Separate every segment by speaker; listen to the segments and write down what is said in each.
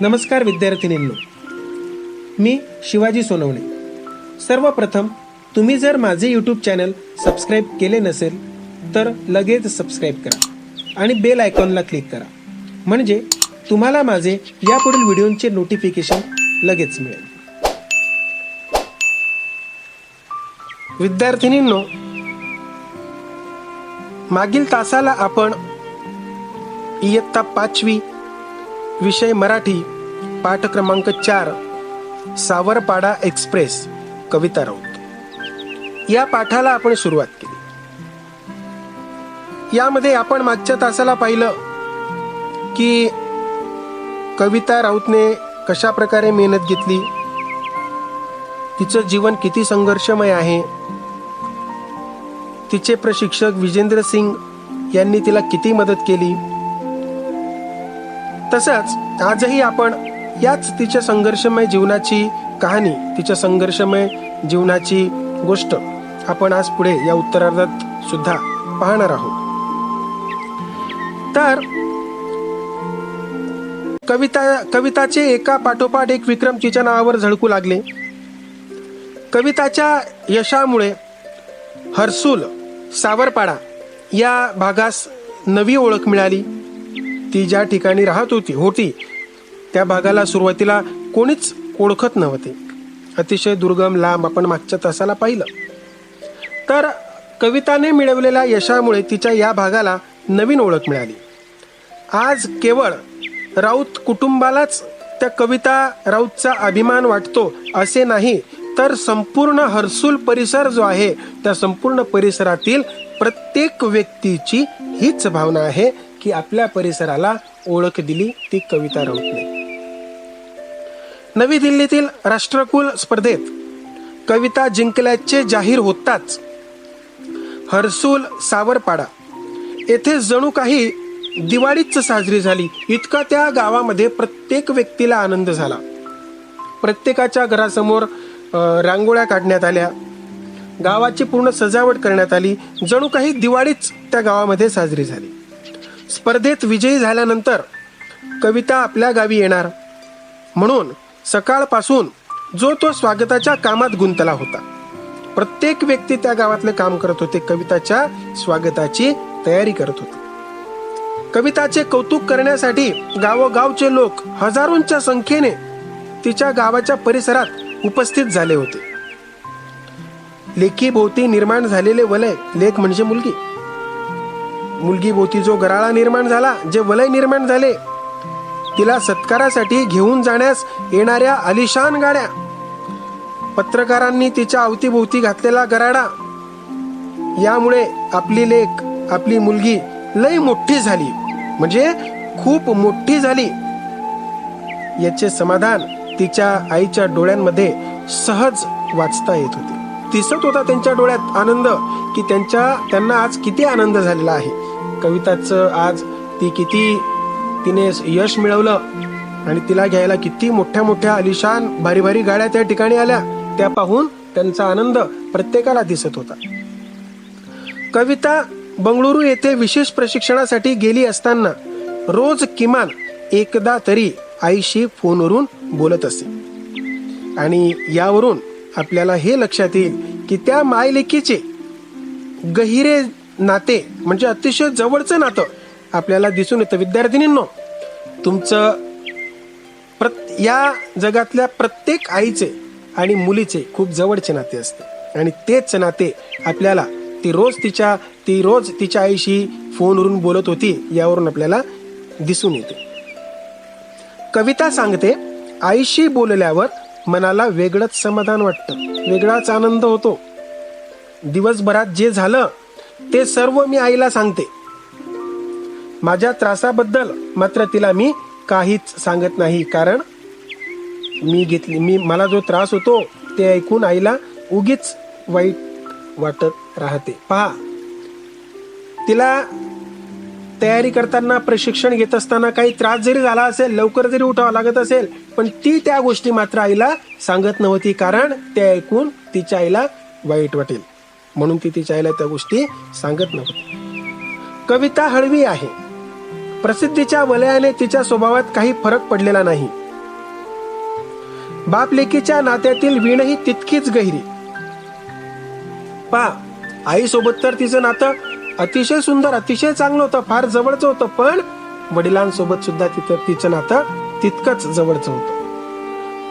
Speaker 1: नमस्कार विद्यार्थिनींनो, मी शिवाजी सोनवणे. सर्वप्रथम तुम्ही जर माझे यूट्यूब चॅनल सबस्क्राईब केले नसेल तर लगेच सबस्क्राईब करा आणि बेल आयकॉनला क्लिक करा, म्हणजे तुम्हाला माझे यापुढील व्हिडिओचे नोटिफिकेशन लगेच मिळेल. विद्यार्थिनींनो, मागील तासाला आपण इयत्ता 5वी विषय मराठी पाठ क्रमांक 4 सावरपाडा एक्सप्रेस कविता राऊत या पाठाला आपण सुरुवात केली. यामध्ये आपण मागच्या तासाला पाहिलं की कविता राऊतने कशा प्रकारे मेहनत घेतली, तिचं जीवन किती संघर्षमय आहे, तिचे प्रशिक्षक विजेंद्र सिंग यांनी तिला किती मदत केली. तसंच आजही आपण याच तिच्या संघर्षमय जीवनाची कहाणी, तिच्या संघर्षमय जीवनाची गोष्ट आपण आज पुढे या उत्तरार्धात सुद्धा पाहणार आहोत. तर कविताचे एका पाठोपाठ एक विक्रम तिच्या नावावर झळकू लागले. कविताच्या यशामुळे हर्सूल सावरपाडा या भागास नवी ओळख मिळाली. ती ज्या ठिकाणी राहत होती त्या भागाला सुरुवातीला कोणीच ओळखत नव्हते. अतिशय दुर्गम, लांब आपण मागच्या तासाला पाहिलं. तर कविताने मिळवलेल्या यशामुळे तिच्या या भागाला नवीन ओळख मिळाली. आज केवळ राऊत कुटुंबालाच त्या कविता राऊतचा अभिमान वाटतो असे नाही, तर संपूर्ण हर्सूल परिसर जो आहे त्या संपूर्ण परिसरातील प्रत्येक व्यक्तीची हीच भावना आहे की आपल्या परिसराला ओळख दिली ती कविता राऊतने. नवी दिल्लीतील राष्ट्रकुल स्पर्धेत कविता जिंकल्याचे जाहीर होताच हर्सूल सावरपाडा येथे जणू काही दिवाळीच साजरी झाली. इतका त्या गावामध्ये प्रत्येक व्यक्तीला आनंद झाला. प्रत्येकाच्या घरासमोर रांगोळ्या काढण्यात आल्या, गावाची पूर्ण सजावट करण्यात आली. जणू काही दिवाळीच त्या गावामध्ये साजरी झाली. स्पर्धेत विजयी झाल्यानंतर कविता आपल्या गावी येणार म्हणून सकाळपासून जो तो स्वागताच्या कामात गुंतला होता. प्रत्येक व्यक्ती त्या गावातले काम करत होते, कविताच्या स्वागताची तयारी करत होते. कविताचे कौतुक करण्यासाठी गावोगावचे लोक हजारोंच्या संख्येने तिच्या गावाच्या परिसरात उपस्थित झाले होते. लेकीभोवती निर्माण झालेले वलय, लेक म्हणजे मुलगी भोवती जो गराळा निर्माण झाला, जे वलय निर्माण झाले, तिला सत्कारासाठी घेऊन जाण्यास येणाऱ्या आलिशान गाड्या, पत्रकारांनी तिच्या अवतीभोवती घातलेला गराडा, यामुळे आपली लेक, आपली मुलगी लई मोठी झाली, म्हणजे खूप मोठी झाली, याचे समाधान तिच्या आईच्या डोळ्यांमध्ये सहज वाचता येत होते. दिसत होता त्यांच्या डोळ्यात आनंद की त्यांना आज किती आनंद झालेला आहे. कविताचं आज तिने यश मिळवलं आणि तिला घ्यायला किती मोठ्या मोठ्या आलिशान भारी भारी गाड्या त्या ठिकाणी आल्या, त्या पाहून त्यांचा आनंद प्रत्येकाला दिसत होता. कविता बंगळुरू येथे विशेष प्रशिक्षणासाठी गेली असताना रोज किमान एकदा तरी आईशी फोनवरून बोलत असे. आणि यावरून आपल्याला हे लक्षात येईल की त्या मायलेकीचे गहिरे नाते, म्हणजे अतिशय जवळचं नातं आपल्याला दिसून येतं. विद्यार्थिनींनो, तुमचं या जगातल्या प्रत्येक आईचे आणि मुलीचे खूप जवळचे नाते असते आणि तेच नाते आपल्याला ती रोज तिच्या आईशी फोनवरून बोलत होती यावरून आपल्याला दिसून येते. कविता सांगते, आईशी बोलल्यावर मनाला वेगळंच समाधान वाटतं, वेगळाच आनंद होतो. दिवसभरात जे झालं ते सर्व मी आईला सांगते. माझ्या त्रासाबद्दल मात्र तिला मी काहीच सांगत नाही, कारण मला जो त्रास होतो ते ऐकून आईला उगीच वाईट वाटत राहते. पहा, तिला तयारी करताना, प्रशिक्षण घेत असताना काही त्रास जरी झाला असेल, लवकर जरी उठावं लागत असेल, पण ती त्या गोष्टी मात्र आईला सांगत नव्हती, कारण ते ऐकून तिच्या आईला वाईट वाटेल म्हणून ती तिच्या आईला त्या गोष्टी सांगत नव्हती. कविता हळवी आहे. प्रसिद्धीच्या वलयाने तिच्या स्वभावात काही फरक पडलेला नाही. बाप लेकीच्या नात्यातील वीणही तितकीच गहिरी. पहा, आई सोबत तर तिचं नातं अतिशय सुंदर, अतिशय चांगलं होतं, फार जवळचं होतं, पण वडिलांसोबत सुद्धा तिचं नातं तितकंच जवळचं होतं.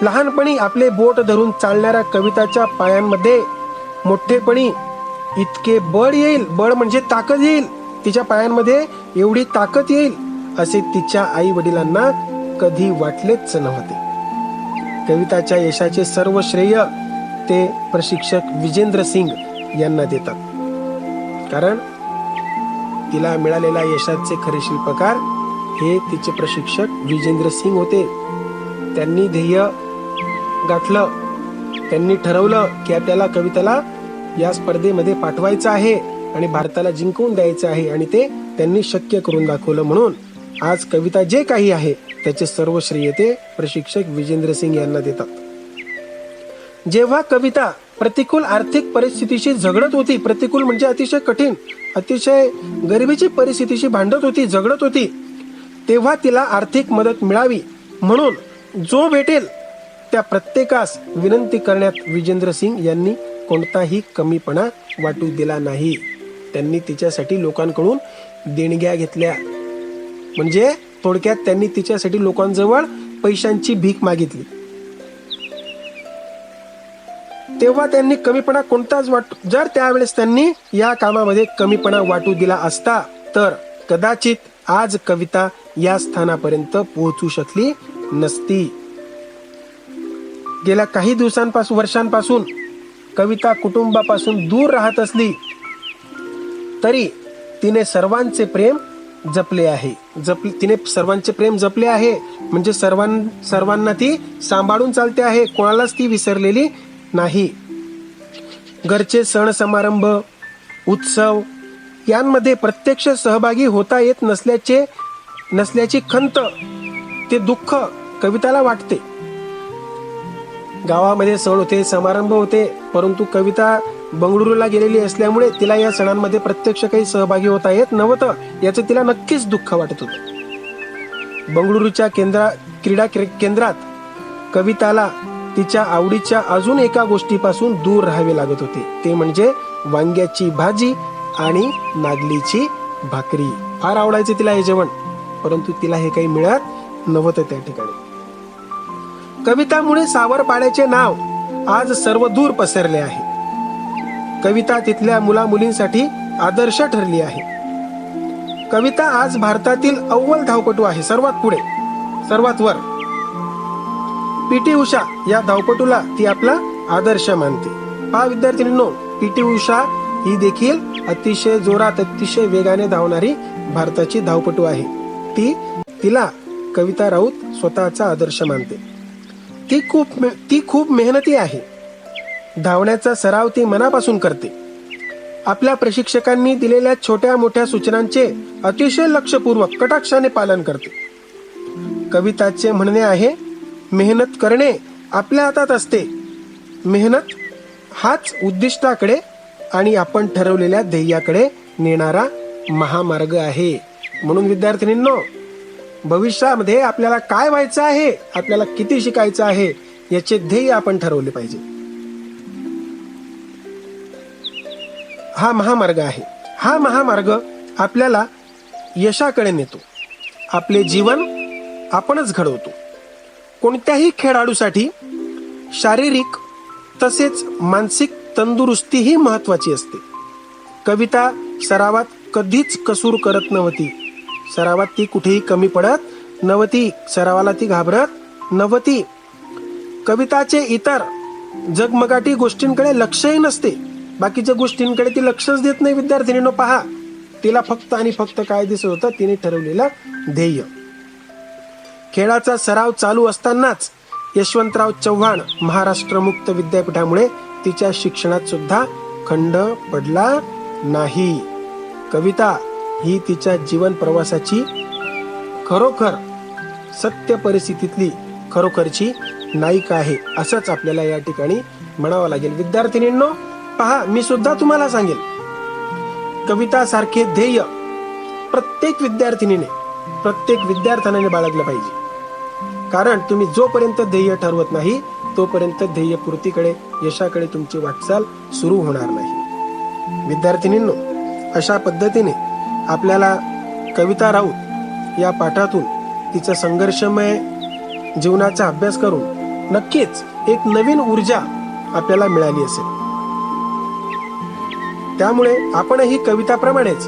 Speaker 1: लहानपणी आपले बोट धरून चालणाऱ्या कविताच्या पायांमध्ये मोठेपणी इतके बळ येईल, बळ म्हणजे ताकद येईल, तिच्या पायांमध्ये एवढी ताकद येईल असे तिच्या आई वडिलांना कधी वाटलेच नव्हते. कविताच्या यशाचे सर्व श्रेय ते प्रशिक्षक विजेंद्र सिंग यांना देतात. कारण तिला मिळालेल्या यशाचे खरे शिल्पकार हे तिचे प्रशिक्षक विजेंद्र सिंग होते. त्यांनी ध्येय गाठलं, त्यांनी ठरवलं की आपल्याला कविताला या स्पर्धेमध्ये पाठवायचं आहे आणि भारताला जिंकवून द्यायचं आहे, आणि ते त्यांनी शक्य करून दाखवलं. म्हणून आज कविता जे काही आहे त्याचे सर्व श्रेय ते प्रशिक्षक विजेंद्र सिंग यांना देतात. जेव्हा कविता प्रतिकूल आर्थिक परिस्थितीशी झगडत होती, प्रतिकूल म्हणजे अतिशय कठीण, अतिशय गरिबीची परिस्थितीशी भांडत होती, झगडत होती, तेव्हा तिला आर्थिक मदत मिळावी म्हणून जो भेटेल त्या प्रत्येकास विनंती करण्यात विजेंद्र सिंग यांनी कोणताही कमीपणा वाटू दिला नाही. त्यांनी तिच्यासाठी लोकांकडून देणग्या घेतल्या, म्हणजे थोडक्यात त्यांनी तिच्यासाठी लोकांजवळ पैशांची भीक मागितली. तेव्हा त्यांनी कमीपणा कोणताच जर त्यावेळेस त्यांनी या कामामध्ये कमीपणा वाटू दिला असता तर कदाचित आज कविता या स्थानापर्यंत पोहोचू शकली नसती. गेल्या काही दिवसांपासून, वर्षांपासून कविता कुटुंबापासून दूर राहत असली तरी तिने सर्वांचे प्रेम जपले आहे. तिने सर्वांचे प्रेम जपले आहे म्हणजे सर्वांना ती सांभाळून चालते आहे, कोणालाच ती विसरलेली नाही. घरचे सण समारंभ, उत्सव यांमध्ये प्रत्यक्ष सहभागी होता येत नसल्याची खंत, ते दुःख कविताला वाटते. गावामध्ये सण होते, समारंभ होते, परंतु कविता बंगळुरूला गेलेली असल्यामुळे तिला या सणांमध्ये प्रत्यक्ष काही सहभागी होता येत नव्हतं, याचं तिला नक्कीच दुःख वाटत होतं. बंगळुरूच्या क्रीडा केंद्रात कविताला तिच्या आवडीच्या अजून एका गोष्टीपासून दूर राहावे लागत होते, ते म्हणजे वांग्याची भाजी आणि नागलीची भाकरी. फार आवडायचे तिला हे जेवण, परंतु तिला हे काही मिळत नव्हतं त्या ठिकाणी. कवितामुळे सावरपाड्याचे नाव आज सर्व दूर पसरले आहे. कविता तिथल्या मुला मुलींसाठी आदर्श ठरली आहे. कविता आज भारतातील अव्वल धावपटू आहे, सर्वात पुढे, सर्वात वर. पीटी उषा या धावपटूला ती आपला आदर्श मानते. पहा विद्यार्थिनींनो, पीटी उषा ही देखील अतिशय जोरात, अतिशय वेगाने धावणारी भारताची धावपटू आहे. तिला कविता राऊत स्वतःचा आदर्श मानते. ती खूप मेहनती आहे. धावण्याचा सराव ती मनापासून करते. आपल्या प्रशिक्षकांनी दिलेल्या छोट्या मोठ्या सूचनांचे अतिशय लक्षपूर्वक कटाक्षाने पालन करते. कविताचे म्हणणे आहे, मेहनत करणे आपल्या हातात असते. मेहनत हाच उद्दिष्टाकडे आणि आपण ठरवलेल्या ध्येयाकडे नेणारा महामार्ग आहे. म्हणून विद्यार्थिनींनो, भविष्यामध्ये आपल्याला काय व्हायचं आहे, आपल्याला किती शिकायचं आहे, याचे ध्येय आपण ठरवले पाहिजे. हा महामार्ग आहे. हा महामार्ग आपल्याला यशाकडे नेतो. आपले जीवन आपणच घडवतो. कोणत्याही खेळाडूसाठी शारीरिक तसेच मानसिक तंदुरुस्ती ही महत्वाची असते. कविता सरावात कधीच कसूर करत नव्हती. सरावात ती कुठेही कमी पडत नव्हती. सरावाला ती घाबरत नव्हती. कविताचे इतर जगमगाटी गोष्टींकडे लक्षही नसते. बाकीच्या गोष्टींकडे ती लक्षच देत नाही. विद्यार्थिनींनो पहा, तिला फक्त आणि फक्त काय दिसत होतं, तिने ठरवलेलं ध्येय. खेळाचा सराव चालू असतानाच यशवंतराव चव्हाण महाराष्ट्र मुक्त विद्यापीठामुळे तिच्या शिक्षणात सुद्धा खंड पडला नाही. कविता ही तिच्या जीवन प्रवासाची खरोखर सत्य परिस्थितीतली खरोखरची नायिका आहे, असंच आपल्याला या ठिकाणी म्हणावं लागेल. विद्यार्थिनींनो पहा, मी सुद्धा तुम्हाला सांगेल, कविता सारखे ध्येय प्रत्येक विद्यार्थिनीने, प्रत्येक विद्यार्थ्याने बाळगलं पाहिजे. कारण तुम्ही जोपर्यंत ध्येय ठरवत नाही तोपर्यंत ध्येयपूर्तीकडे, यशाकडे तुमची वाटचाल सुरू होणार नाही. विद्यार्थिनींनो, अशा पद्धतीने आपल्याला कविता राऊत या पाठातून तिचा संघर्षमय जीवनाचा अभ्यास करून नक्कीच एक नवीन ऊर्जा आपल्याला मिळाली असेल. त्यामुळे आपणही कविताप्रमाणेच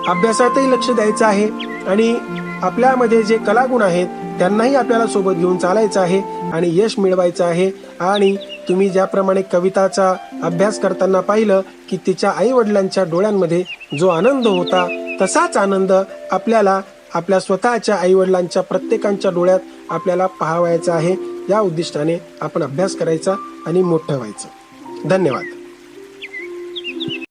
Speaker 1: अभ्यासातही लक्ष द्यायचं आहे आणि आपल्यामध्ये जे कलागुण आहेत त्यांनाही आपल्याला सोबत घेऊन चालायचं आहे आणि यश मिळवायचं आहे. आणि तुम्ही ज्याप्रमाणे कविताचा अभ्यास करताना पाहिलं की तिच्या आई वडिलांच्या डोळ्यांमध्ये जो आनंद होता, तसाच आनंद आपल्याला आपल्या स्वतःच्या आई वडिलांच्या प्रत्येकाच्या डोळ्यात आपल्याला पाहावायचा आहे. या उद्दिष्टाने आपण अभ्यास करायचा आणि मोठं व्हायचं. धन्यवाद.